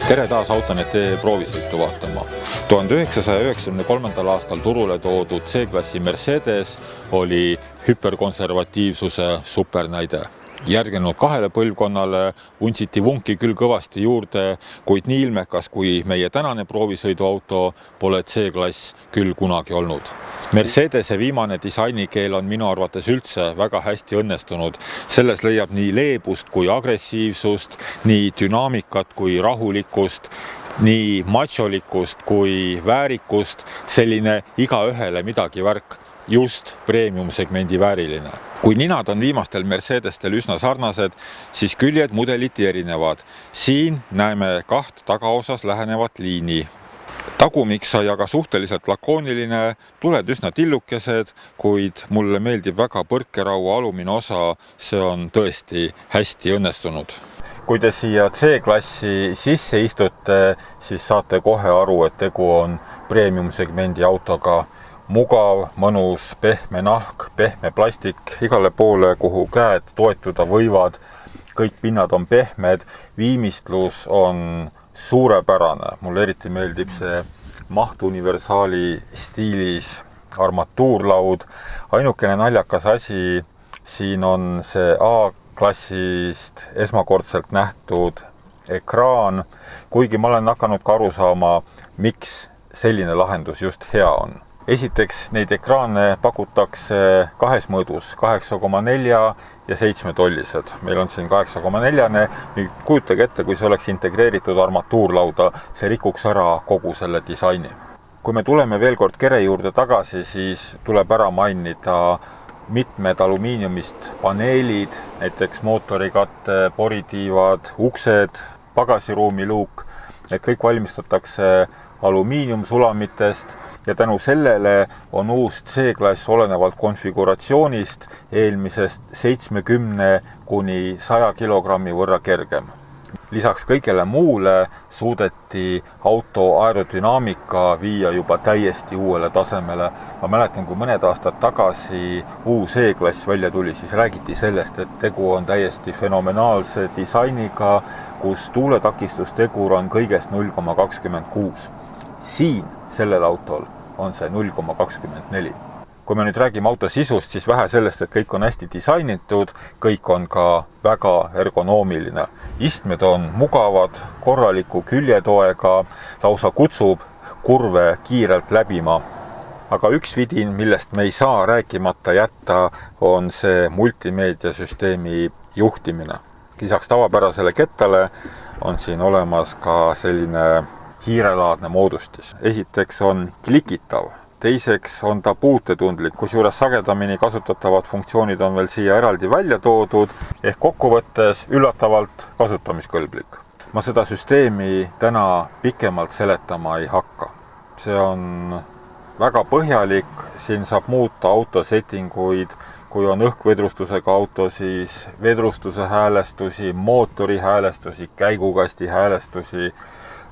Tere taas Autonet.ee proovisõitu vaatama. 1993. aastal turule toodud C-klassi Mercedes oli hüperkonservatiivsuse supernäide. Järgnenud 2 põlvkonnale untsiti vunki küll kõvasti juurde, kuid nii ilmekas kui meie tänane proovisõiduauto pole C-klass küll kunagi olnud. Mercedese viimane disainikeel on minu arvates üldse väga hästi õnnestunud. Selles leiab nii leebust kui agressiivsust, nii dünaamikat kui rahulikkust, nii macholikust kui väärikust, selline igaühele midagi värk, just premium-segmendi vääriline. Kui ninad on viimastel Mercedestel üsna sarnased, siis küljed mudeliti erinevad. Siin näeme 2 tagaosas lähenevat liini. Tagumiks sai aga suhteliselt lakooniline, tuled üsna tillukesed, kuid mulle meeldib väga põrkeraua alumine osa, see on tõesti hästi õnnestunud. Kui te siia C-klassi sisse istute, siis saate kohe aru, et tegu on premium-segmendi autoga. Mugav, mõnus, pehme nahk, pehme plastik, igale poole, kuhu käed toetuda võivad. Kõik pinnad on pehmed, viimistlus on suurepärane. Mulle eriti meeldib see mahtuniversaali stiilis armatuurlaud. Ainukene naljakas asi, siin on see A-klassist esmakordselt nähtud ekraan, kuigi ma olen hakanud ka aru saama, miks selline lahendus just hea on. Esiteks, neid ekraane pakutakse 2 mõõdus, 8,4 ja 7 tollised. Meil on siin 8,4. Nüüd kujutage ette, kui see oleks integreeritud armatuurlauda, see rikuks ära kogu selle disaini. Kui me tuleme veel kord kere juurde tagasi, siis tuleb ära mainida mitmed alumiiniumist paneelid, näiteks mootorikatte, poritiivad, uksed, pagasiruumi luuk. Need kõik valmistatakse alumiiniumsulamitest ja tänu sellele on uus C-klass olenevalt konfiguratsioonist eelmisest 70 kuni 100 kilogrammi võrra kergem. Lisaks kõigele muule suudeti auto aerodünaamika viia juba täiesti uuele tasemele. Ma mäletan, kui mõned aastad tagasi uus E-klass välja tuli, siis räägiti sellest, et tegu on täiesti fenomenaalse disainiga, kus tuuletakistustegur on kõigest 0,26. Siin sellel autol on see 0,24. Kui me nüüd räägime auto sisust, siis vähe sellest, et kõik on hästi disainitud, kõik on ka väga ergonoomiline. Istmed on mugavad, korraliku küljetoega, lausa kutsub kurve kiirelt läbima. Aga üks vidin, millest me ei saa rääkimata jätta, on see multimeediasüsteemi juhtimine. Lisaks tavapärasele kettale on siin olemas ka selline hiirelaadne moodustis. Esiteks on klikitav, teiseks on ta puutetundlik, kusjuures sagedamini kasutatavad funktsioonid on veel siia eraldi välja toodud, ehk kokkuvõttes üllatavalt kasutamiskõlblik. Ma seda süsteemi täna pikemalt seletama ei hakka. See on väga põhjalik, siin saab muuta auto settinguid, kui on õhkvedrustusega auto, siis vedrustuse häälestusi, mootori häälestusi, käigukasti häälestusi,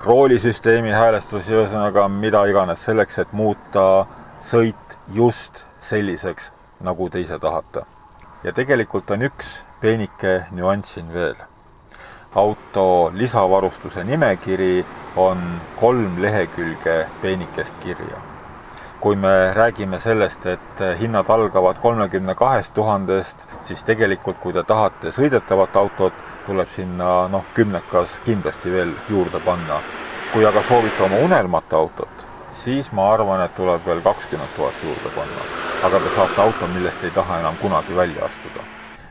roolisüsteemi häälestusi, ühesõnaga mida iganes selleks, et muuta sõit just selliseks, nagu te ise tahate. Ja tegelikult on üks peenike nüanssin veel. Auto lisavarustuse nimekiri on 3 lehekülge peenikest kirja. Kui me räägime sellest, et hinnad algavad 32 000, siis tegelikult, kui te tahate sõidetavat autot, tuleb sinna 10 kindlasti veel juurde panna. Kui aga soovite oma unelmata autot, siis ma arvan, et tuleb veel 20 000 juurde panna. Aga te saate auto, millest ei taha enam kunagi välja astuda.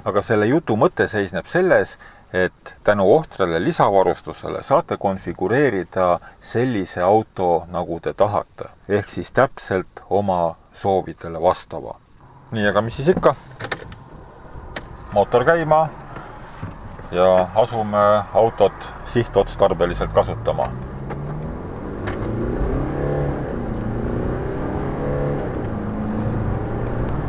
Aga selle jutu mõte seisneb selles, et tänu ohtrale lisavarustusele saate konfigureerida sellise auto, nagu te tahate. Ehk siis täpselt oma soovidele vastava. Nii, aga mis siis ikka? Mootor käima ja asume autot sihtotstarbeliselt kasutama.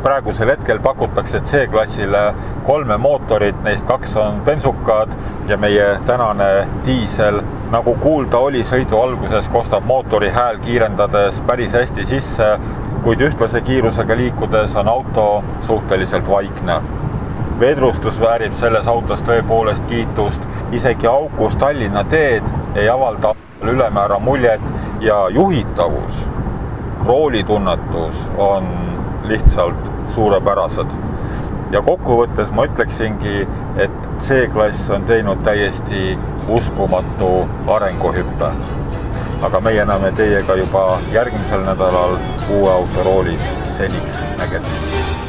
Praegusel hetkel pakutakse C-klassile 3 mootorit, neist 2 on bensukad ja meie tänane diisel. Nagu kuulda oli, sõidu alguses kostab mootori hääl kiirendades päris hästi sisse, kuid ühtlase kiirusega liikudes on auto suhteliselt vaikne. vedrustus väärib selles autos tõepoolest kiitust, isegi aukus Tallinna teed ei avalda ülemäära muljet ja juhitavus, roolitunnetus on lihtsalt suurepärased. Ja kokkuvõttes ma ütleksingi, et C-klass on teinud täiesti uskumatu arenguhüppe. Aga meie näeme teiega juba järgmisel nädalal uue autoroolis. Seniks nägemist.